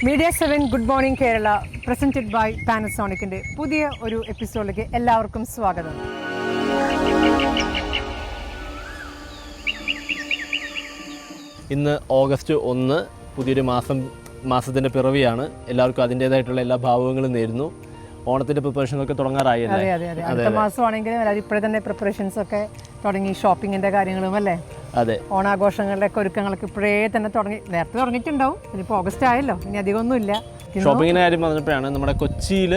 Media 7 good morning Kerala presented by പാനസോണിക്കിന്റെ പുതിയ ഒരു എപ്പിസോഡിലേക്ക് എല്ലാവർക്കും സ്വാഗതം. ഇന്ന് ഓഗസ്റ്റ് 1 പുതിയൊരു മാസത്തിൻ്റെ പിറവിയാണ്. എല്ലാവർക്കും അതിൻ്റേതായിട്ടുള്ള എല്ലാ ഭാവങ്ങളും നേരുന്നു. ഓണത്തിൻ്റെ പ്രിപ്പറേഷനൊക്കെ തുടങ്ങാറായല്ലേ? അതെ. അടുത്ത മാസമാണെങ്കിലും എല്ലാവരും ഇപ്പോഴേ തന്നെ പ്രിപ്പറേഷൻസ് ഒക്കെ തുടങ്ങി, ഷോപ്പിങ്ങിൻ്റെ കാര്യങ്ങളും അല്ലേ? അതെ, ഓണാഘോഷങ്ങളുടെ ഒക്കെ ഒരുക്കങ്ങളൊക്കെ ഇപ്പോഴേ തന്നെ നേരത്തെ തുടങ്ങിയിട്ടുണ്ടാവും. ഇനിയിപ്പോൾ ഓഗസ്റ്റ് ആയല്ലോ, ഇനി അധികമൊന്നുമില്ല. ഷോപ്പിങ്ങിൻ്റെ കാര്യം പറഞ്ഞപ്പോഴാണ് നമ്മുടെ കൊച്ചിയിൽ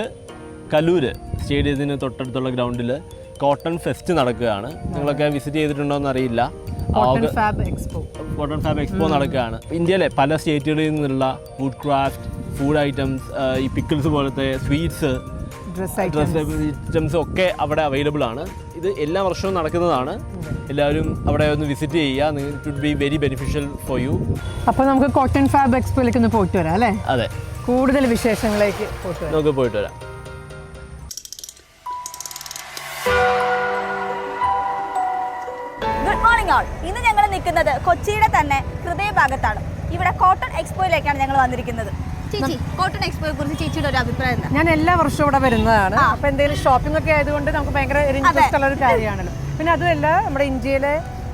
കലൂര് സ്റ്റേഡിയത്തിന് തൊട്ടടുത്തുള്ള ഗ്രൗണ്ടിൽ കോട്ടൺ ഫെസ്റ്റ് നടക്കുകയാണ്. നിങ്ങളൊക്കെ വിസിറ്റ് ചെയ്തിട്ടുണ്ടോയെന്ന് അറിയില്ല. കോട്ടൺ ഫാബ് എക്സ്പോ നടക്കുകയാണ്. ഇന്ത്യയിലെ പല സ്റ്റേറ്റുകളിൽ നിന്നുള്ള വുഡ് ക്രാഫ്റ്റ്, ഫുഡ് ഐറ്റംസ്, ഈ പിക്കിൾസ് പോലത്തെ സ്വീറ്റ്സ്, ഡ്രസ് ഐറ്റംസ് ഒക്കെ അവിടെ അവൈലബിൾ ആണ്. ഇത് എല്ലാ വർഷവും നടക്കുന്നതാണ്. എല്ലാവരും അവിടെ ഒന്ന് വിസിറ്റ് ചെയ്യുക. It would be very beneficial for you. അപ്പോൾ നമുക്ക് കോട്ടൺ ഫാബ് എക്സ്പോയിലേക്ക് ഒന്ന് പോയിട്ട് വരാം അല്ലേ? അതെ, കൂടുതൽ വിശേഷങ്ങളിലേക്ക് നമുക്ക് പോയിട്ട് വരാം. Good morning all. ഇന്ന് ഞങ്ങൾ നിൽക്കുന്നത് കൊച്ചിയുടെ തന്നെ ഹൃദയഭാഗത്താണ്. ഇവിടെ കോട്ടൺ എക്സ്പോയിലേക്കാണ് ഞങ്ങൾ വന്നിരിക്കുന്നത്. ചേച്ചി, കോട്ടൺ എക്സ്പോയെ കുറിച്ച് ചേച്ചിയുടെ ഒരു അഭിപ്രായം എന്താ? ഞാൻ എല്ലാ വർഷവും ഇവിടെ വരുന്നതാണ്. അപ്പൊ എന്തെങ്കിലും ഷോപ്പിംഗ് ഒക്കെ ആയതുകൊണ്ട് നമുക്ക് ഭയങ്കര ഇൻട്രസ്റ്റ് ഉള്ള ഒരു കാര്യമാണല്ലോ. പിന്നെ അതുമല്ല, നമ്മുടെ ഇന്ത്യയിലെ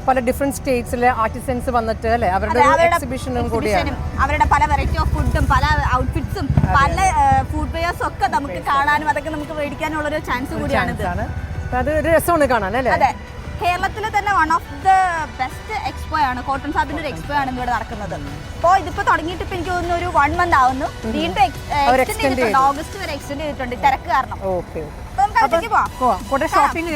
പല ഡിഫറെന്റ് സ്റ്റേറ്റ്സിലെ ആർട്ടിസൻസ് വന്നിട്ട് അല്ലേ, അവരുടെ എക്സിബിഷനും കൂടിയാണ്. അവരുടെ പല വെറൈറ്റി ഓഫ് ഫുഡും പല ഔട്ട്ഫിറ്റ്സും പല ഫുഡ് വെയേഴ്സും ഒക്കെ നമുക്ക് കാണാനും അതൊക്കെ നമുക്ക് മേടിക്കാനുള്ള ഒരു ചാൻസ് കൂടിയാണ്. അത് ഒരു രസമാണ് കാണാൻ അല്ലേ? അതെ, കേരളത്തിലെ തന്നെ one of the best expo ആണ്, കോട്ടൺ ഫാബിന്റെ ഒരു എക്സ്പോ ആണ് ഇവിടെ നടക്കുന്നത്. അപ്പോൾ ഇതിപ്പോൾ തുടങ്ങിയിട്ട് ഇപ്പോൾ എനിക്ക് തോന്നുന്നു ഒരു 1 month ആവുന്നു. വീണ്ടും ഓഗസ്റ്റ് വരെ എക്സ്റ്റെൻഡ് ചെയ്തിട്ടുണ്ട് തിരക്ക് കാരണം. നമുക്ക് അകത്തേക്ക് പോവാം. ഷോപ്പിംഗ്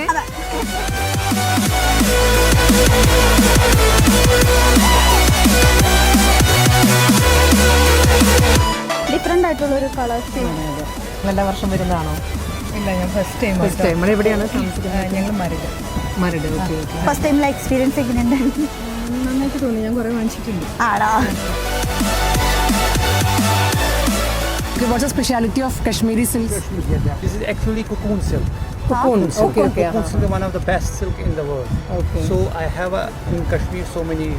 ഡിഫറെന്റ് ആയിട്ടുള്ള ഒരു കളേഴ്സ്. എല്ലാ വർഷം വരുന്നതാണോ? ഇല്ല, ഞാൻ ഫസ്റ്റ് ടൈം. എവിടെയാണ് ഞങ്ങൾ മരട്. ഫസ്റ്റ് ടൈമിലെ എക്സ്പീരിയൻസ് എങ്ങനെയുണ്ട്? നന്നായിട്ട് തോന്നി. ഞാൻ കുറേ വാങ്ങിച്ചിട്ടുണ്ട്. ആണോ? What's the speciality of Kashmiri silks? This is actually cocoon silk. Cocoon. Okay. Cocoon silk is one of the best silk in the world. Okay. So I have in Kashmir so many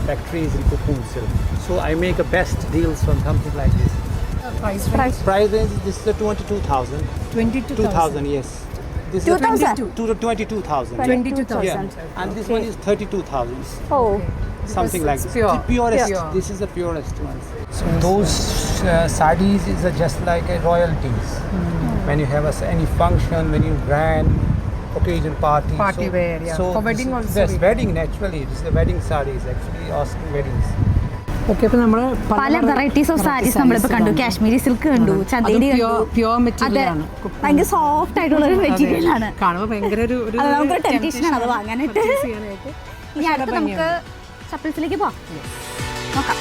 factories in cocoon silk. So I make a best deals on something like this. Price Price range, this is 22,000. 22,000, yes. This 2,000? is 22,000. 22,000. Yeah. And this one is 32,000. Oh. Something like this. pure. The purest. Pure. This is the purest one. So those sarees is just like a royalties. When you have any function, when you grand occasion party. Party wear, yeah. So For wedding also. Yes, wedding naturally. This is the wedding sarees actually. Asking weddings. Okay, അപ്പോൾ നമ്മൾ പല varieties of saris നമ്മളിപ്പോൾ കണ്ടു. Kashmiri silk കണ്ടു, ചന്ദേരി കണ്ടു. Pure material ആണ്. ഭയങ്കര soft ആയിട്ടുള്ള ഒരു മെറ്റീരിയൽ ആണ്. കാണുമ്പോൾ ഭയങ്കര ഒരു നമുക്കൊരു ടെംപ്റ്റേഷൻ ആണ് അത് വാങ്ങാനായിട്ട്. ഇനി അടുത്ത് നമുക്ക് ചപ്പൽസിലേക്ക് പോവാം. നോക്കാം.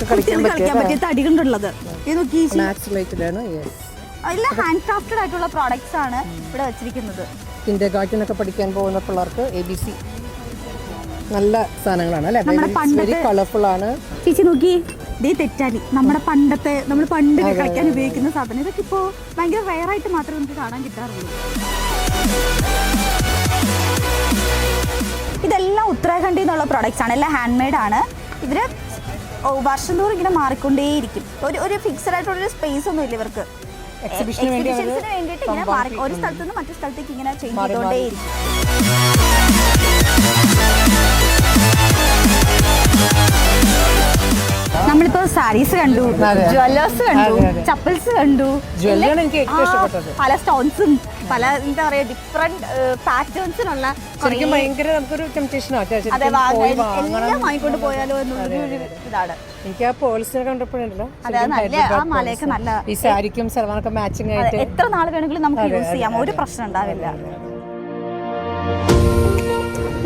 കളിക്കാൻ പറ്റിയ തടി കൊണ്ടുള്ളത് എല്ലാം ഹാൻഡ് ക്രാഫ്റ്റഡ് ആയിട്ടുള്ള പ്രോഡക്ട്സ് ആണ് ഇവിടെ വെച്ചിരിക്കുന്നത്. കിൻഡർഗാർട്ടനൊക്കെ പഠിക്കാൻ പോകുന്ന പിള്ളേർക്ക് ABC നല്ല സാധനങ്ങളാണ് അല്ലേ? വെരി കളർഫുൾ ആണ്. ചേച്ചി നോക്കി, ഇതേ തെറ്റാലി നമ്മൾ പണ്ട് കളിക്കാൻ ഉപയോഗിക്കുന്ന സാധനം. ഇതൊക്കെ ഇപ്പോൾ ഭയങ്കര റെയർ ആയിട്ട് മാത്രമേ നമുക്ക് കാണാൻ കിട്ടാറുള്ളൂ. ഇതെല്ലാം ഉത്തരാഖണ്ഡിൽ നിന്നുള്ള പ്രോഡക്ട്സ് ആണ്. എല്ലാം ഹാൻഡ് മെയ്ഡ് ആണ്. ഇവര് വർഷം തോറും ഇങ്ങനെ മാറിക്കൊണ്ടേയിരിക്കും. ഒരു ഫിക്സഡ് ആയിട്ടുള്ളൊരു സ്പേസ് ഒന്നും ഇല്ല ഇവർക്ക്. എക്സിബിഷന് വേണ്ടിയിട്ട് ഇങ്ങനെ ഒരു സ്ഥലത്ത് നിന്ന് മറ്റു സ്ഥലത്തേക്ക് ഇങ്ങനെ ചേഞ്ച് ചെയ്തുകൊണ്ടേയിരിക്കും. നമ്മളിപ്പോ സാരീസ് കണ്ടു, ജ്വല്ലേഴ്സ് കണ്ടു, ചപ്പൽസ് കണ്ടു, പല സ്റ്റോൺസും പല എന്താ പറയാ ഡിഫറെന്റ് പാറ്റേൺസിനുള്ള നമുക്കൊരു ടെംപ്റ്റേഷൻ എല്ലാം വാങ്ങിക്കൊണ്ട് പോയാലോ എന്നുള്ളൊരു ഇതാണ്. എനിക്ക് ആ പേൾസിനെ കണ്ടപ്പോഴുണ്ടല്ലോ, ആ മലയൊക്കെ നല്ല ഈ സാരിക്കും സൽവാനൊക്കെ മാച്ചിങ് ആയിട്ട് എത്ര നാൾ വേണമെങ്കിലും നമുക്ക് യൂസ് ചെയ്യാം, ഒരു പ്രശ്നം ഉണ്ടാവില്ല.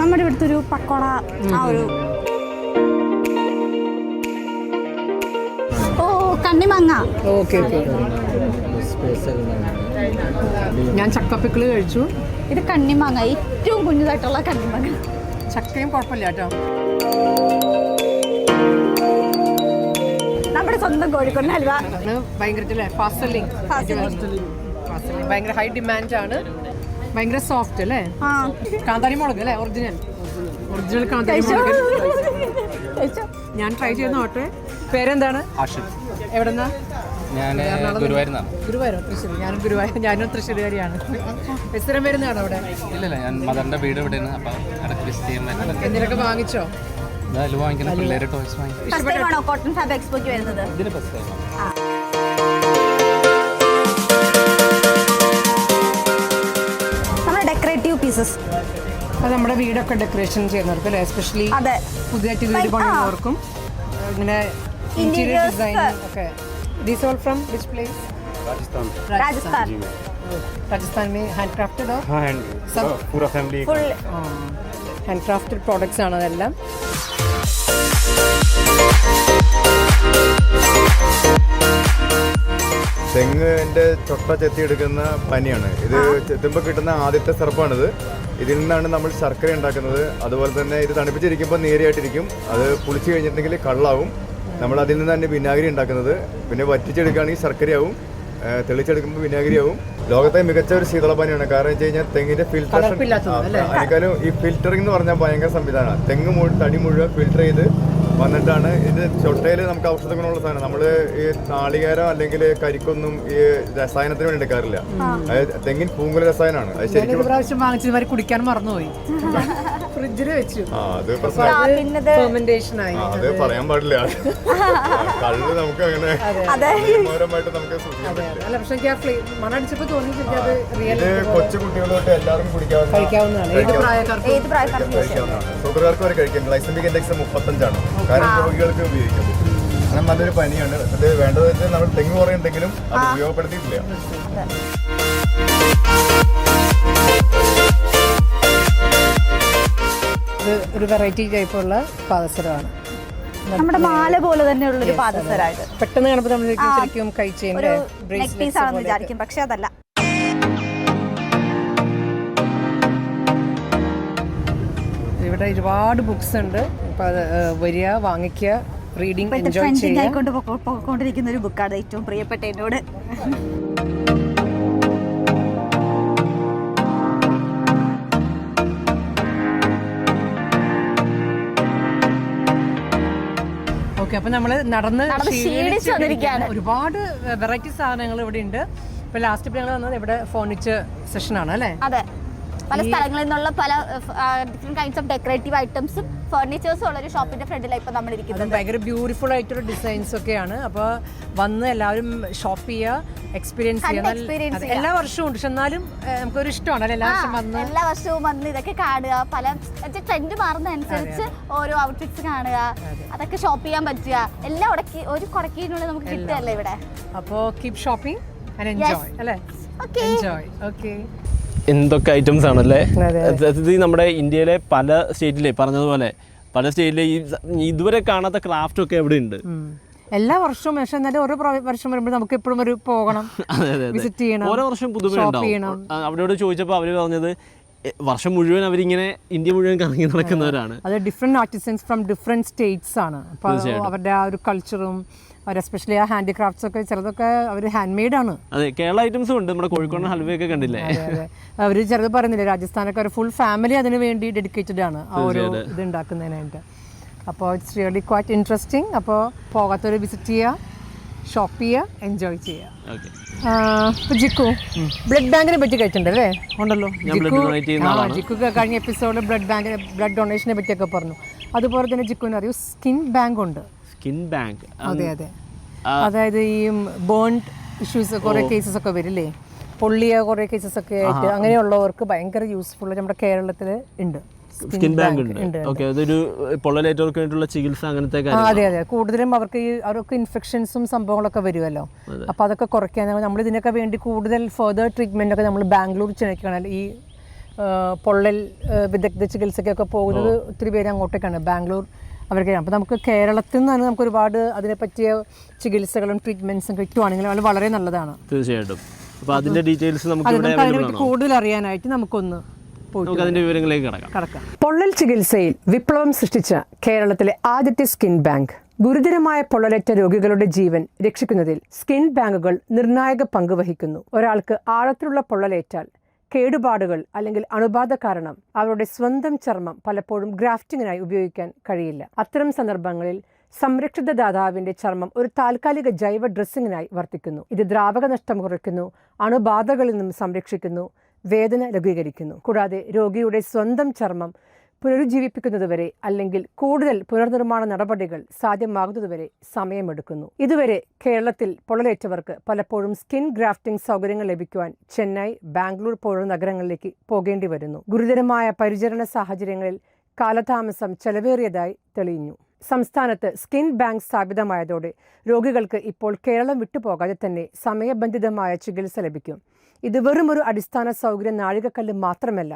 നമ്മുടെ ഇവിടുത്തെ ഒരു പക്കോട ആ ഒരു കണ്ണിമാങ്ങ. ഞാൻ ചക്കപ്പിക്കിള് കഴിച്ചു. ഇത് കണ്ണിമാങ്ങ, ഏറ്റവും കുഞ്ഞതായിട്ടുള്ള കണ്ണിമാങ്ങ. ചക്കയും കുഴപ്പമില്ല കേട്ടോ. നമ്മുടെ സ്വന്തം കോഴിക്കോട് ഹൽവ ഭയങ്കര ഫാസ്റ്റ് സെല്ലിംഗ്. ഭയങ്കര ഹൈ ഡിമാൻഡ് ആണ്, ഭയങ്കര സോഫ്റ്റ് അല്ലേ? കാന്താരി മുളക് അല്ലേ? ഒറിജിനൽ കാന്താരി മുളക്. ഞാൻ ട്രൈ ചെയ്ത് നോട്ടെ. പേരെന്താണ്? എവിടെന്നാ? ഞാൻ ഗുരുവായൂരിന്നാണ്. ഗുരുവായൂരോ? തൃശ്ശൂർ. ഞാനും തൃശ്ശൂരുകാരിയാണ്. സ്ഥിരം വരുന്നതാണോ അവിടെ? ഇല്ല, ഞാൻ മദറിന്റെ വീട് ഇവിടെയാണ്. അപ്പം ഇടയ്ക്ക് വിസിറ്റ് ചെയ്യുന്നത്. എന്തിനൊക്കെ വാങ്ങിച്ചോ? വാങ്ങിക്കുന്ന പിള്ളേര് ടോയ്സ് വാങ്ങിക്കും. കോട്ടൺ ഫാബ് എക്സ്പോക്ക് വരുന്നത് ഇതിന് ഫസ്റ്റ് ടൈം. ഡെക്കറേറ്റീവ് പീസസ്, അത് നമ്മുടെ വീടൊക്കെ ഡെക്കറേഷൻ ചെയ്യുന്നവർക്ക് അല്ലേ? എസ്പെഷ്യലി പുതിയതായിട്ട് വീട് പണിയുന്നവർക്കും ഇങ്ങനെ ഇന്റീരിയർ ഡിസൈനിങ് ഒക്കെ. These all from which place? Rajasthan. Rajasthan में हैंडक्राफ्टेड और हाँ सब पूरा फैमिली ഫുൾ ഹാൻഡ്ക്രാഫ്റ്റഡ് പ്രോഡക്ട്സ് ആണ് അതെല്ലാം. തെങ്ങിന്റെ ചൊട്ട ചെത്തിയെടുക്കുന്ന പനിയാണ് ഇത്. ചെത്തുമ്പോൾ കിട്ടുന്ന ആദ്യത്തെ സിറപ്പാണിത്. ഇതിൽ നിന്നാണ് നമ്മൾ ശർക്കര ഉണ്ടാക്കുന്നത്. അതുപോലെ തന്നെ ഇത് തണുപ്പിച്ചിരിക്കുമ്പോൾ നേരിയായിട്ടിരിക്കും. അത് പുളിച്ച് കഴിഞ്ഞിട്ടുണ്ടെങ്കിൽ കള്ളാവും. നമ്മൾ അതിൽ നിന്ന് തന്നെ വിനാഗിരി ഉണ്ടാക്കുന്നത്. പിന്നെ വറ്റിച്ചെടുക്കുകയാണെങ്കിൽ ശർക്കരയാവും, തെളിച്ചെടുക്കുമ്പോൾ വിനാഗിരിയാവും. ലോകത്തെ മികച്ച ഒരു ശീതളപാനിയാണ്. കാരണം വെച്ച് കഴിഞ്ഞാൽ തെങ്ങിന്റെ ഫിൽട്രേഷൻ അതിനേക്കാളും ഈ ഫിൽറ്ററിംഗ് എന്ന് പറഞ്ഞാൽ ഭയങ്കര സംവിധാനമാണ്. തെങ്ങ് തടി മുഴുവൻ ഫിൽറ്റർ ചെയ്ത് വന്നിട്ടാണ് ഇത്. ചൊട്ടയിൽ നമുക്ക് ഔഷധ ഗുണമുള്ള സാധനം. നമ്മൾ ഈ നാളികേരം അല്ലെങ്കിൽ കരിക്കൊന്നും ഈ രസായനത്തിന് വേണ്ടി എടുക്കാറില്ല. അതായത് തെങ്ങിൻ പൂങ്കുല രസായനമാണ്. അത് ശരിക്കും പ്രാവശ്യം വാങ്ങിച്ചത് കുടിക്കാൻ മറന്നുപോയി, ഫ്രിഡ്ജിൽ വെച്ചു. അത് ഫെർമെന്റേഷൻ ആയി. അത് പറയാൻ പാടില്ല. കള്ള് നമുക്ക് അങ്ങനെ മനോഹരമായിട്ട് നമുക്ക് സൂക്ഷിക്കാൻ പറ്റില്ല. അല്ല, പക്ഷെ എനിക്ക് ആ മണം അടിച്ചപ്പോൾ തോന്നി അത് റിയൽ ഇത് കൊച്ചു കുട്ടികൾ തൊട്ട് എല്ലാവർക്കും കഴിക്കാവുന്നതാണ്. ഏത് പ്രായക്കാർക്കും കഴിക്കാവുന്നതാണ്. ഷുഗറുകാർക്ക് വരെ കഴിക്കാം. ഗ്ലൈസമിക് ഇൻഡെക്സ് 35 കാരണം രോഗികൾക്ക് ഉപയോഗിക്കാൻ പറ്റും. അങ്ങനെ നല്ലൊരു പനിയാണ്. അത് വേണ്ടത് വെച്ചാൽ നമ്മൾ തെങ്ങ് കുറയുണ്ടെങ്കിലും അത് ഉപയോഗപ്പെടുത്തിയിട്ടില്ല. ഒരു വെറൈറ്റി ടൈപ്പുള്ള പാദസരമാണ്. നമ്മുടെ മാല പോലെ തന്നെയുള്ള ഒരു പാദസരമായിട്ട് പെട്ടെന്ന് കാണുമ്പോൾ നമ്മൾ ശരിക്കും കഴിച്ചതിന്റെ നെക്പീസ് ആണെന്ന് വിചാരിക്കും, പക്ഷെ അതല്ല. ഇവിടെ ഒരുപാട് ബുക്സ് ഉണ്ട്. അപ്പൊ അത് വരിക, വാങ്ങിക്കുക, റീഡിങ് എൻജോയ് ചെയ്യുക. പോയിക്കൊണ്ടിരിക്കുന്ന ഒരു ബുക്കാണ് ഏറ്റവും പ്രിയപ്പെട്ട എന്നോട്. ഓക്കെ, അപ്പൊ നമ്മള് നടന്ന് ക്ഷീണിച്ചു വന്നിരിക്കുകയാണ്. ഒരുപാട് വെറൈറ്റി സാധനങ്ങൾ ഇവിടെ ഉണ്ട്. ഇപ്പൊ ലാസ്റ്റ് ഞങ്ങൾ വന്നത് ഇവിടെ ഫർണിച്ചർ സെഷൻ ആണ് അല്ലേ? അതെ, പല സ്ഥലങ്ങളിൽ നിന്നുള്ള പല ഡിഫറെന്റ് കൈൻഡ്സ് ഓഫ് ഡെക്കറേറ്റീവ് ഐറ്റംസും ഫർണിച്ചേഴ്സും ഉള്ള ഒരു ഷോപ്പിന്റെ ഫ്രണ്ടിലാണ് ഇപ്പൊ നമ്മൾ ഇരിക്കുന്നത്. ഭയങ്കര ബ്യൂട്ടിഫുൾ ആയിട്ടുള്ള ഡിസൈൻസ് ഒക്കെയാണ്. അപ്പോൾ വന്ന് എല്ലാവരും ഷോപ്പ് ചെയ്യുക, എക്സ്പീരിയൻസ് ചെയ്യുക. എല്ലാ വർഷവും ഉണ്ട്, പക്ഷെ എന്നാലും നമുക്കൊരു ഇഷ്ടമാണ് എല്ലാ വർഷവും വന്ന് ഇതൊക്കെ കാണുക. പല ട്രെൻഡ് മാറുന്ന അനുസരിച്ച് ഓരോ ഔട്ട്ഫിറ്റ്സ് കാണുക, അതൊക്കെ ഷോപ്പ് ചെയ്യാൻ പറ്റുക. എല്ലാം ഒരു കുടക്കീനുള്ളിൽ നമുക്ക് കിട്ടുകയല്ലേ ഇവിടെ. അപ്പോൾ കീപ് ഷോപ്പിംഗ് ആൻഡ് എൻജോയ് അല്ലേ? എൻജോയ്. ഓക്കെ, എന്തൊക്കെ ഐറ്റംസ് ആണല്ലേ. ഇത് നമ്മുടെ ഇന്ത്യയിലെ പല സ്റ്റേറ്റിലെ പറഞ്ഞതുപോലെ പല സ്റ്റേറ്റിലെ ഇതുവരെ കാണാത്ത ക്രാഫ്റ്റ് ഒക്കെ എവിടെ ഉണ്ട്. എല്ലാ വർഷവും. പക്ഷെ എന്നാലും ഓരോ വർഷം വരുമ്പോൾ നമുക്ക് എപ്പോഴും ഒരു പോകണം, വിസിറ്റ് ചെയ്യണം, ഓരോ വർഷം പുതുമയുണ്ടാവും. അവരോട് ചോദിച്ചപ്പോൾ അവർ പറഞ്ഞത് വർഷം മുഴുവൻ അവരിങ്ങനെ ഇന്ത്യ മുഴുവൻ കറങ്ങി നടക്കുന്നവരാണ്. അത് different artisans from different States ആണ്. അപ്പോൾ അവരുടെ ആ ഒരു കൾച്ചറും എസ്പെഷ്യലി ആ ഹാൻഡിക്രാഫ്റ്റ്സ് ഒക്കെ ചിലതൊക്കെ അവർ ഹാൻഡ് മെയ്ഡ് ആണ്. അതെ, കേരള ഐറ്റംസും ഉണ്ട്. നമ്മുടെ കോഴിക്കോട് ഹൽവയൊക്കെ കണ്ടില്ലേ? അവർ ചിലത് പറയുന്നില്ലേ, രാജസ്ഥാനൊക്കെ ഒരു ഫുൾ ഫാമിലി അതിന് വേണ്ടി ഡെഡിക്കേറ്റഡ് ആണ് ആ ഒരു ഇത് ഉണ്ടാക്കുന്നതിനായിട്ട്. അപ്പോൾ ഇറ്റ്സ് റിയലി ക്വൈറ്റ് ഇൻട്രസ്റ്റിംഗ്. അപ്പോൾ പോകാത്തവർ വിസിറ്റ് ചെയ്യുക, ഷോപ്പ് ചെയ്യുക, എൻജോയ് ചെയ്യുക. ജിക്കു ബ്ലഡ് ബാങ്കിനെ പറ്റി കഴിച്ചിട്ടുണ്ടല്ലേ? ഉണ്ടല്ലോ, ജിക്കു കഴിഞ്ഞ എപ്പിസോഡിൽ ബ്ലഡ് ഡൊണേഷനെ പറ്റിയൊക്കെ പറഞ്ഞു. അതുപോലെ തന്നെ ജിക്കുവിന് അറിയൂ സ്കിൻ ബാങ്ക് ഉണ്ട്. Skin bank? അതെ അതെ. അതായത് ഈ ബേൺഡ് ഇഷ്യൂസ് കുറേ കേസസ് ഒക്കെ വരില്ലേ, പൊള്ളിയ കുറേ കേസസ് ഒക്കെ ആയിട്ട് അങ്ങനെയുള്ളവർക്ക് ഭയങ്കര യൂസ്ഫുൾ നമ്മുടെ കേരളത്തിൽ ഉണ്ട്. സ്കിൻ ബാങ്ക് ഉണ്ട്. ഓക്കേ, അതൊരു പൊള്ളലേറ്റവർക്ക് വേണ്ടിയുള്ള ചികിത്സ അങ്ങനത്തെ കാര്യങ്ങൾ. അതെ അതെ. കൂടുതലും അവർക്ക് ഇൻഫെക്ഷൻസും സംഭവങ്ങളൊക്കെ വരുമല്ലോ. അപ്പോൾ അതൊക്കെ കുറയ്ക്കാൻ നമ്മൾ ഇതിനൊക്കെ വേണ്ടി കൂടുതൽ ഫർദർ ട്രീറ്റ്മെന്റ് ഒക്കെ നമ്മൾ ബാംഗ്ലൂർ ചെന്നൈക്കാണ് ഈ പൊള്ളൽ വിദഗ്ധ ചികിത്സയ്ക്കൊക്കെ പോകുന്നത്. ഒത്തിരി പേര് അങ്ങോട്ടേക്കാണ്, ബാംഗ്ലൂർ അവർക്കാണ്. അപ്പോൾ നമുക്ക് കേരളത്തിൽ നിന്ന് തന്നെ നമുക്ക് ഒരുപാട് അതിനെ പറ്റിയ ചികിത്സകളും ട്രീറ്റ്മെന്റ്സും കിട്ടുവാണെങ്കിൽ അത് വളരെ നല്ലതാണ്. തീർച്ചയായിട്ടും. അപ്പോൾ അതിന്റെ ഡീറ്റെയിൽസ് നമുക്ക് കൂടുതൽ അറിയാനായിട്ട് നമുക്കൊന്ന് അതിന്റെ വിവരങ്ങളിലേക്ക് കടക്കാം. പൊള്ളൽ ചികിത്സയിൽ വിപ്ലവം സൃഷ്ടിച്ച കേരളത്തിലെ ആദ്യത്തെ സ്കിൻ ബാങ്ക് ഗുരുതരമായ പൊള്ളലേറ്റ രോഗികളുടെ ജീവൻ രക്ഷിക്കുന്നതിൽ സ്കിൻ ബാങ്കുകൾ നിർണായക പങ്ക് വഹിക്കുന്നു. ഒരാൾക്ക് ആഴത്തിലുള്ള പൊള്ളലേറ്റാൽ കേടുപാടുകൾ അല്ലെങ്കിൽ അണുബാധ കാരണം അവരുടെ സ്വന്തം ചർമ്മം പലപ്പോഴും ഗ്രാഫ്റ്റിങ്ങിനായി ഉപയോഗിക്കാൻ കഴിയില്ല. അത്തരം സന്ദർഭങ്ങളിൽ സംരക്ഷിത ദാതാവിന്റെ ചർമ്മം ഒരു താൽക്കാലിക ജൈവ ഡ്രസ്സിങ്ങിനായി വർത്തിക്കുന്നു. ഇത് ദ്രാവക നഷ്ടം കുറയ്ക്കുന്നു, അണുബാധകളിൽ നിന്നും സംരക്ഷിക്കുന്നു, വേദന ലഘൂകരിക്കുന്നു. കൂടാതെ രോഗിയുടെ സ്വന്തം ചർമ്മം പുനരുജ്ജീവിപ്പിക്കുന്നതുവരെ അല്ലെങ്കിൽ കൂടുതൽ പുനർനിർമ്മാണ നടപടികൾ സാധ്യമാകുന്നതുവരെ സമയമെടുക്കുന്നു. ഇതുവരെ കേരളത്തിൽ പൊള്ളലേറ്റവർക്ക് പലപ്പോഴും സ്കിൻ ഗ്രാഫ്റ്റിംഗ് സൗകര്യങ്ങൾ ലഭിക്കുവാൻ ചെന്നൈ, ബാംഗ്ലൂർ പോലുള്ള നഗരങ്ങളിലേക്ക് പോകേണ്ടി വരുന്നു. ഗുരുതരമായ പരിചരണ സാഹചര്യങ്ങളിൽ കാലതാമസം ചെലവേറിയതായി തെളിഞ്ഞു. സംസ്ഥാനത്ത് സ്കിൻ ബാങ്ക് സ്ഥാപിതമായതോടെ രോഗികൾക്ക് ഇപ്പോൾ കേരളം വിട്ടുപോകാതെ തന്നെ സമയബന്ധിതമായ ചികിത്സ ലഭിക്കും. ഇത് വെറുമൊരു അടിസ്ഥാന സൗകര്യ നാഴികക്കല്ല് മാത്രമല്ല,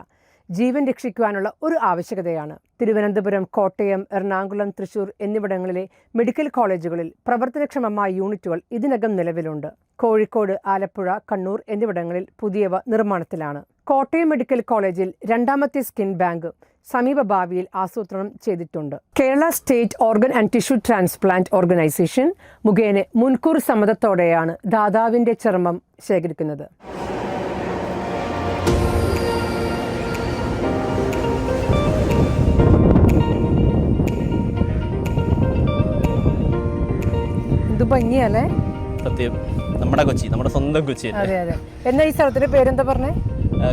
ജീവൻ രക്ഷിക്കുവാനുള്ള ഒരു ആവശ്യകതയാണ്. തിരുവനന്തപുരം, കോട്ടയം, എറണാകുളം, തൃശൂർ എന്നിവിടങ്ങളിലെ മെഡിക്കൽ കോളേജുകളിൽ പ്രവർത്തനക്ഷമമായ യൂണിറ്റുകൾ ഇതിനകം നിലവിലുണ്ട്. കോഴിക്കോട്, ആലപ്പുഴ, കണ്ണൂർ എന്നിവിടങ്ങളിൽ പുതിയവ നിർമ്മാണത്തിലാണ്. കോട്ടയം മെഡിക്കൽ കോളേജിൽ രണ്ടാമത്തെ സ്കിൻ ബാങ്ക് സമീപ ഭാവിയിൽ ആസൂത്രണം ചെയ്തിട്ടുണ്ട്. Kerala state organ and tissue transplant organisation മുഖേന മുൻകൂർ സമ്മതത്തോടെയാണ് ദാതാവിന്റെ ചർമ്മം ശേഖരിക്കുന്നത്. ഇത് ഭംഗിയല്ലേ? സത്യം, നമ്മുടെ കൊച്ചി, നമ്മുടെ സ്വന്തം കൊച്ചി. അതെ അതെ. എന്നാ ഈ സ്ഥലത്തിന്റെ പേരെന്താ പറഞ്ഞേ?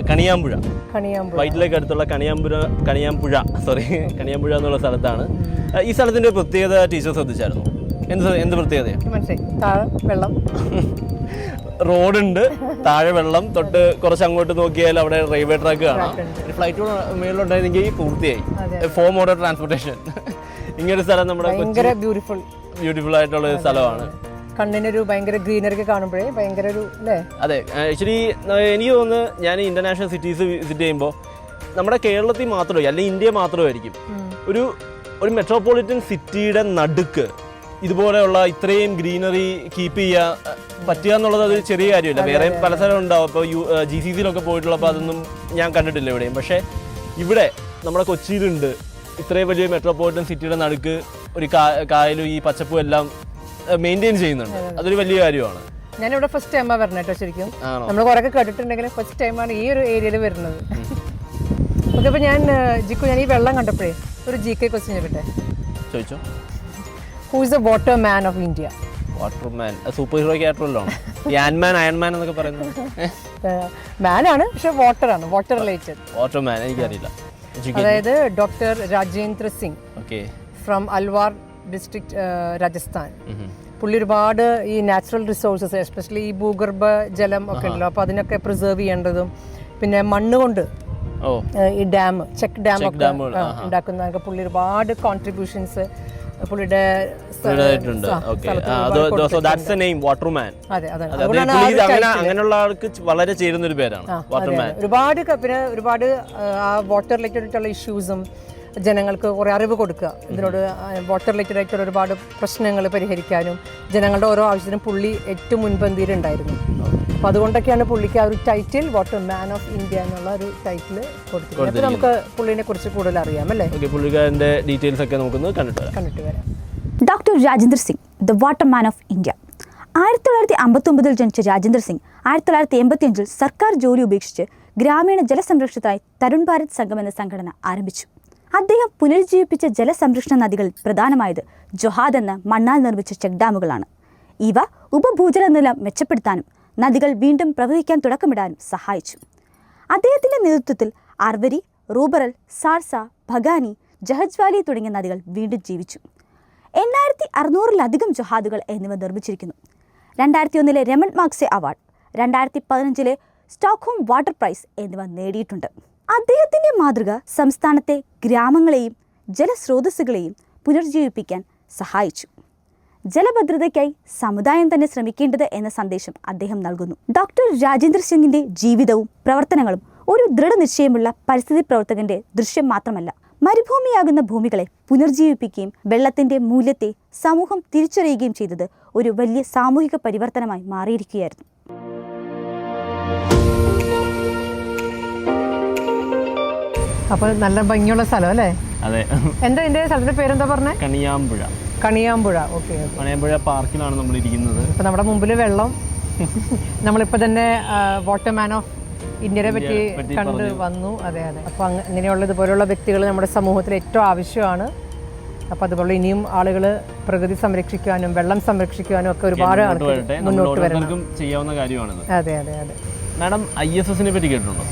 കണിയാമ്പുഴ. കണിയാമ്പുഴ. വൈറ്റിലേക്ക് അടുത്തുള്ള കണിയാമ്പുഴ എന്നുള്ള സ്ഥലത്താണ്. ഈ സ്ഥലത്തിന്റെ പ്രത്യേകത ടീച്ചർ ശ്രദ്ധിച്ചായിരുന്നു? എന്ത് പ്രത്യേകതയാണ്? മനസ്സിലായി. താഴെ വെള്ളം, റോഡുണ്ട്, താഴെ വെള്ളം, തൊട്ട് കുറച്ച് അങ്ങോട്ട് നോക്കിയാൽ അവിടെ റെയിൽവേ ട്രാക്ക് കാണാം. ഫ്ലൈറ്റ് മേളിലുണ്ടായിരുന്നെങ്കിൽ പൂർത്തിയായി. 4 മോഡ് ട്രാൻസ്പോർട്ടേഷൻ. ഇങ്ങനൊരു സ്ഥലം നമ്മുടെ ബ്യൂട്ടിഫുൾ ആയിട്ടുള്ള ഒരു സ്ഥലമാണ്. കണ്ണിനൊരു ഭയങ്കര ഗ്രീനറി കാണുമ്പോഴേ ഭയങ്കര ഒരു അല്ലേ? അതെ, ആക്ച്വലി എനിക്ക് തോന്നുന്നു ഞാൻ ഇന്റർനാഷണൽ സിറ്റീസ് വിസിറ്റ് ചെയ്യുമ്പോൾ നമ്മുടെ കേരളത്തിൽ മാത്രമേ അല്ലെങ്കിൽ ഇന്ത്യ മാത്രമായിരിക്കും ഒരു മെട്രോപൊളിറ്റൻ സിറ്റിയുടെ നടുക്ക് ഇതുപോലെയുള്ള ഇത്രയും ഗ്രീനറി കീപ്പ് ചെയ്യാൻ പറ്റുക എന്നുള്ളത് അതൊരു ചെറിയ കാര്യമല്ല. വേറെ പല സ്ഥലം ഉണ്ടാവും. ഇപ്പോൾ GCCയിലൊക്കെ പോയിട്ടുള്ളപ്പോൾ അതൊന്നും ഞാൻ കണ്ടിട്ടില്ല എവിടെയും. പക്ഷേ ഇവിടെ നമ്മുടെ കൊച്ചിയിലുണ്ട് ഇത്രയും വലിയ മെട്രോപൊളിറ്റൻ സിറ്റിയുടെ നടുക്ക് ഒരു കായലും ഈ പച്ചപ്പും എല്ലാം മെയിൻറ്റെയിൻ ചെയ്യുന്നുണ്ട്. അതൊരു വലിയ കാര്യമാണ്. ഞാനിവിടെ ഫസ്റ്റ് ടൈമാണ് വരുന്നത് കേട്ടോ. ശരിക്കും നമ്മൾ കുറേ കേട്ടിട്ടുണ്ടെങ്കിലും ഫസ്റ്റ് ടൈമാണ് ഈ ഒരു ഏരിയയിൽ വരുന്നത്. ഓക്കെ, അപ്പോൾ ഞാൻ ഈ വെള്ളം കണ്ടപ്പോഴേ ഒരു GK ക്വസ്റ്റ്യൻ ചോദിക്കട്ടെ? ചോദിച്ചോ. Who is the water man of India? Water man super hero ക്യാരക്ടറല്ലോ. ആൻമാൻ, അയൺമാൻ എന്നൊക്കെ പറയുന്നത് മാനാണ്, പക്ഷെ വാട്ടറാണ്, വാട്ടർ റിലേറ്റഡ്. വാട്ടർ മാൻ എനിക്കറിയില്ല. അതായത് doctor Rajendra Singh okay, from Alwar district, Rajasthan. പുള്ളി ഒരുപാട് ഈ നാച്ചുറൽ റിസോഴ്സസ്, എസ്പെഷ്യലി ഈ ഭൂഗർഭ ജലം ഒക്കെ ഉണ്ടല്ലോ, അപ്പോൾ അതിനൊക്കെ പ്രിസർവ് ചെയ്യേണ്ടതും പിന്നെ മണ്ണ് കൊണ്ട് ഈ ചെക്ക് ഡാം ഒക്കെ ഉണ്ടാക്കുന്നതൊക്കെ പുള്ളി ഒരുപാട് കോൺട്രിബ്യൂഷൻസ് പുള്ളിയുടെ അങ്ങനെയുള്ള ആൾക്ക് വളരെ ചേരുന്ന ഒരു പേരാണ് വാട്ടർമാൻ. ഒരുപാട് ആ വാട്ടർ റിലേറ്റഡ് ആയിട്ടുള്ള ഇഷ്യൂസും ജനങ്ങൾക്ക് കുറേ അറിവ് കൊടുക്കുക, ഇതിനോട് വാട്ടർ റിലേറ്റഡ് ആയിട്ടുള്ള ഒരുപാട് പ്രശ്നങ്ങൾ പരിഹരിക്കാനും ജനങ്ങളുടെ ഓരോ ആവശ്യത്തിനും പുള്ളി ഏറ്റവും മുൻപന്തിയിലുണ്ടായിരുന്നു. അപ്പോൾ അതുകൊണ്ടൊക്കെയാണ് പുള്ളിക്ക് ആ ഒരു title water man of India എന്നുള്ള ഒരു ടൈറ്റിൽ കൊടുത്തിട്ടുണ്ട്. അപ്പോൾ നമുക്ക് പുള്ളിനെ കുറിച്ച് കൂടുതൽ അറിയാം അല്ലേ? പുള്ളിക്കാരൻ്റെ ഡീറ്റെയിൽസ് ഒക്കെ നമുക്കൊന്ന് കണ്ടിട്ട് വരാം. Doctor Rajendra Singh, the water man of India. 1959 ജനിച്ച രാജേന്ദ്ര സിംഗ് 1985 സർക്കാർ ജോലി ഉപേക്ഷിച്ച് ഗ്രാമീണ ജലസംരക്ഷണത്തിനായി തരുൺ ഭാരത് സംഘം എന്ന സംഘടന ആരംഭിച്ചു. അദ്ദേഹം പുനരുജ്ജീവിപ്പിച്ച ജലസംരക്ഷണ നദികളിൽ പ്രധാനമായത് ജൊഹാദ് എന്ന മണ്ണാൽ നിർമ്മിച്ച ചെക്ക് ഡാമുകളാണ്. ഇവ ഉപഭൂജല നില മെച്ചപ്പെടുത്താനും നദികൾ വീണ്ടും പ്രവഹിക്കാൻ തുടക്കമിടാനും സഹായിച്ചു. അദ്ദേഹത്തിൻ്റെ നേതൃത്വത്തിൽ അർവരി, റൂബറൽ, സാർസ, ഭഗാനി, ജഹജ്വാലി തുടങ്ങിയ നദികൾ വീണ്ടും ജീവിച്ചു. 8600-ലധികം ജൊഹാദുകൾ എന്നിവ നിർമ്മിച്ചിരിക്കുന്നു. 2001 Raman Magsaysay award, 2015 Stockholm water prize എന്നിവ നേടിയിട്ടുണ്ട്. അദ്ദേഹത്തിൻ്റെ മാതൃക സംസ്ഥാനത്തെ ഗ്രാമങ്ങളെയും ജലസ്രോതസ്സുകളെയും പുനർജീവിപ്പിക്കാൻ സഹായിച്ചു. ജലഭദ്രതയ്ക്കായി സമുദായം തന്നെ ശ്രമിക്കേണ്ടത് എന്ന സന്ദേശം അദ്ദേഹം നൽകുന്നു. ഡോക്ടർ രാജേന്ദ്ര സിംഗിൻ്റെ ജീവിതവും പ്രവർത്തനങ്ങളും ഒരു ദൃഢനിശ്ചയമുള്ള പരിസ്ഥിതി പ്രവർത്തകന്റെ ദൃശ്യം മാത്രമല്ല, മരുഭൂമിയാകുന്ന ഭൂമികളെ പുനർജീവിപ്പിക്കുകയും വെള്ളത്തിൻ്റെ മൂല്യത്തെ സമൂഹം തിരിച്ചറിയുകയും ചെയ്തത് ഒരു വലിയ സാമൂഹിക പരിവർത്തനമായി മാറിയിരിക്കുകയായിരുന്നു. അപ്പോൾ നല്ല ഭംഗിയുള്ള സ്ഥലം അല്ലേ? അതെ. എന്താ ഇതിന്റെ സ്ഥലത്തിന്റെ പേരെന്താ പറഞ്ഞേ? കണിയാമ്പുഴ. കണിയാമ്പുഴ. ഓക്കെ. കണിയാമ്പുഴ പാർക്കിലാണ് നമ്മൾ ഇരിക്കുന്നത്. ഇപ്പം നമ്മുടെ മുമ്പിൽ വെള്ളം. നമ്മളിപ്പോൾ തന്നെ വാട്ടർമാൻ ഓഫ് ഇന്ത്യയെ പറ്റി കണ്ട് വന്നു. അതെ. അപ്പോൾ അങ്ങനെയുള്ള ഇതുപോലുള്ള വ്യക്തികൾ നമ്മുടെ സമൂഹത്തിൽ ഏറ്റവും ആവശ്യമാണ്. അപ്പോൾ അതുപോലെ ഇനിയും ആളുകൾ പ്രകൃതി സംരക്ഷിക്കാനും വെള്ളം സംരക്ഷിക്കാനും ഒക്കെ ഒരുപാട് മുന്നോട്ട് വരണം. ചെയ്യാവുന്ന കാര്യമാണിത്. അതെ. മാഡം ISSനെ പറ്റി കേട്ടിട്ടുണ്ടോ?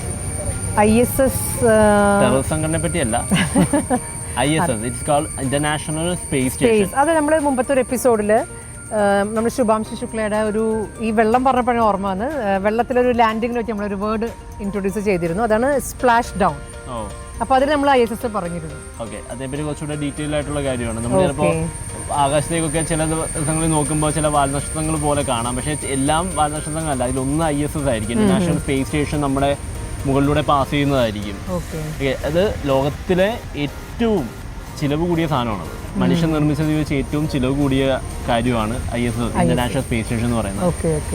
ISS സംഘടനയെ പറ്റിയല്ല. ISS it's called international space station. അത് നമ്മൾ മുമ്പത്തെ ഒരു എപ്പിസോഡിൽ നമ്മൾ ശുഭാംശു ശുക്ലയുടെ ഈ വെള്ളം പറഞ്ഞപ്പോഴാണ് ഓർമ്മ വന്ന്. വെള്ളത്തിലൊരു ലാൻഡിങ്ങിനെ പറ്റി നമ്മളൊരു വേർഡ് ഇൻട്രൊഡ്യൂസ് ചെയ്തിരുന്നു. അതാണ് സ്പ്ലാഷ് ഡൗൺ. അപ്പോൾ അതിൽ നമ്മൾ ISS പറഞ്ഞിരുന്നു. ഓക്കെ, അതേപറ്റി കുറച്ചുകൂടെ ഡീറ്റെയിൽ ആയിട്ടുള്ള കാര്യമാണ്. നമ്മൾ ചിലപ്പോൾ ആകാശത്തേക്കൊക്കെ ചില ദിവസങ്ങളിൽ നോക്കുമ്പോൾ ചില വാൽനക്ഷത്രങ്ങൾ പോലെ കാണാം. പക്ഷേ എല്ലാം വാൽനക്ഷത്രങ്ങളല്ല, അതിലൊന്ന് ISS ആയിരിക്കും. ഇന്റർനാഷണൽ സ്പേസ് സ്റ്റേഷൻ നമ്മുടെ മുകളിലൂടെ പാസ് ചെയ്യുന്നതായിരിക്കും. അത് ലോകത്തിലെ ഏറ്റവും ചിലവ് കൂടിയ സാധനമാണത്. മനുഷ്യൻ നിർമ്മിച്ചത് വെച്ച് ഏറ്റവും ചിലവ് കൂടിയ കാര്യമാണ് ISS, ഇന്റർനാഷണൽ സ്പേസ് സ്റ്റേഷൻ എന്ന് പറയുന്നത്.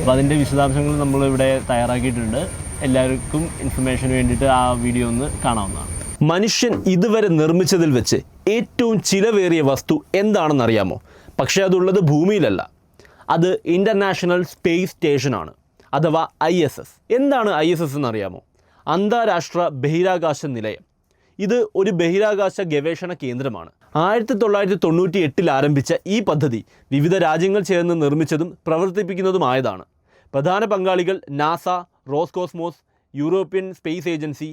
അപ്പോൾ അതിൻ്റെ വിശദാംശങ്ങൾ നമ്മളിവിടെ തയ്യാറാക്കിയിട്ടുണ്ട്. എല്ലാവർക്കും ഇൻഫർമേഷന് വേണ്ടിയിട്ട് ആ വീഡിയോ ഒന്ന് കാണാവുന്നതാണ്. മനുഷ്യൻ ഇതുവരെ നിർമ്മിച്ചതിൽ വെച്ച് ഏറ്റവും ചിലവേറിയ വസ്തു എന്താണെന്നറിയാമോ? പക്ഷേ അതുള്ളത് ഭൂമിയിലല്ല, അത് ഇൻ്റർനാഷണൽ സ്പേസ് സ്റ്റേഷനാണ്, അഥവാ ISS. എന്താണ് ISS എന്നറിയാമോ? അന്താരാഷ്ട്ര ബഹിരാകാശ നിലയം. ഇത് ഒരു ബഹിരാകാശ ഗവേഷണ കേന്ദ്രമാണ്. 1998 ആരംഭിച്ച ഈ പദ്ധതി വിവിധ രാജ്യങ്ങൾ ചേർന്ന് നിർമ്മിച്ചതും പ്രവർത്തിപ്പിക്കുന്നതുമായതാണ്. പ്രധാന പങ്കാളികൾ NASA, Roscosmos, European space agency,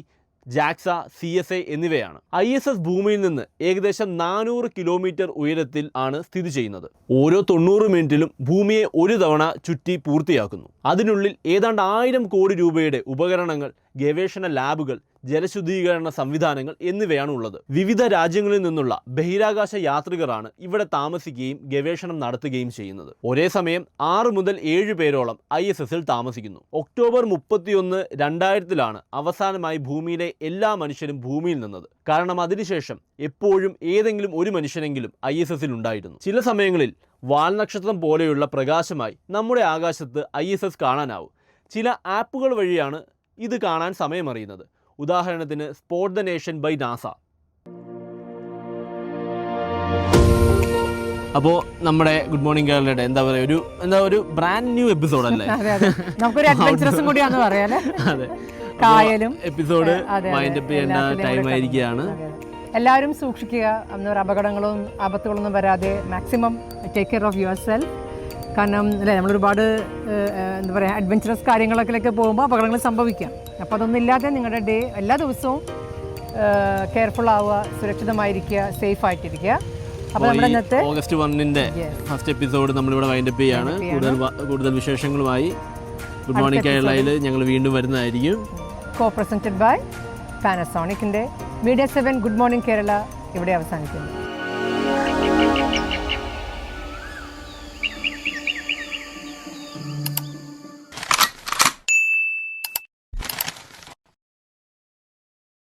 JAXA, CSA എന്നിവയാണ്. ISS ഭൂമിയിൽ നിന്ന് ഏകദേശം 400 കിലോമീറ്റർ ഉയരത്തിൽ ആണ് സ്ഥിതി ചെയ്യുന്നത്. ഓരോ 90 മിനിറ്റിലും ഭൂമിയെ ഒരു തവണ ചുറ്റി പൂർത്തിയാക്കുന്നു. അതിനുള്ളിൽ ഏതാണ്ട് 1000 കോടി രൂപയുടെ ഉപകരണങ്ങൾ, ഗവേഷണ ലാബുകൾ, ജലശുദ്ധീകരണ സംവിധാനങ്ങൾ എന്നിവയാണ് ഉള്ളത്. വിവിധ രാജ്യങ്ങളിൽ നിന്നുള്ള ബഹിരാകാശ യാത്രികരാണ് ഇവിടെ താമസിക്കുകയും ഗവേഷണം നടത്തുകയും ചെയ്യുന്നത്. ഒരേ സമയം 6 മുതൽ 7 പേരോളം ISSൽ താമസിക്കുന്നു. ഒക്ടോബർ 31, 2000 അവസാനമായി ഭൂമിയിലെ എല്ലാ മനുഷ്യരും ഭൂമിയിൽ നിന്നത്. കാരണം അതിനുശേഷം എപ്പോഴും ഏതെങ്കിലും ഒരു മനുഷ്യനെങ്കിലും ISSൽ ഉണ്ടായിരുന്നു. ചില സമയങ്ങളിൽ വാൽനക്ഷത്രം പോലെയുള്ള പ്രകാശമായി നമ്മുടെ ആകാശത്ത് ISS കാണാനാവും. ചില ആപ്പുകൾ വഴിയാണ് ഇത് കാണാൻ സമയമറിയുന്നത്. ഉദാഹരണത്തിന് spot the nation by NASA. അപ്പോൾ നമ്മുടെ ഗുഡ് മോർണിംഗ് കേരളയുടെ എന്താ ഒരു ബ്രാൻഡ് ന്യൂ എപ്പിസോഡ് അല്ലേ? നമുക്കൊരു അഡ്വഞ്ചറസും കൂടിയാണെന്ന് പറയാല്ലേ. അതെ, കായലും എപ്പിസോഡ് മൈൻഡ് അപ്പ് ചെയ്യേണ്ട ടൈം ആയിരിക്കുകയാണ്. എല്ലാവരും സൂക്ഷിക്കുക. അപകടങ്ങളും ആപത്തുകളൊന്നും വരാതെ maximum take care of your self. കാരണം അല്ലേ, നമ്മളൊരുപാട് എന്താ പറയുക അഡ്വഞ്ചറസ് കാര്യങ്ങളൊക്കെ പോകുമ്പോൾ അപകടങ്ങൾ സംഭവിക്കാം. അപ്പോൾ അതൊന്നും ഇല്ലാതെ നിങ്ങളുടെ ഡേ എല്ലാ ദിവസവും കെയർഫുൾ ആവുക, സുരക്ഷിതമായിരിക്കുക, സേഫ് ആയിട്ടിരിക്കുക. അപ്പോൾ നമ്മുടെ ഇന്നത്തെ ഓഗസ്റ്റ് 1 ഫസ്റ്റ് എപ്പിസോഡ് നമ്മളിവിടെ വൈൻഡ് അപ്പ് ചെയ്യാണ്. കൂടുതൽ വിശേഷങ്ങളുമായി ഗുഡ് മോർണിംഗ് കേരളയിൽ ഞങ്ങൾ വീണ്ടും വരുന്നതായിരിക്കും. കോ പ്രസന്റഡ് ബൈ പാനസോണിക്കിൻ്റെ മീഡിയ 7 ഗുഡ് മോർണിംഗ് കേരള ഇവിടെ അവസാനിക്കുന്നു.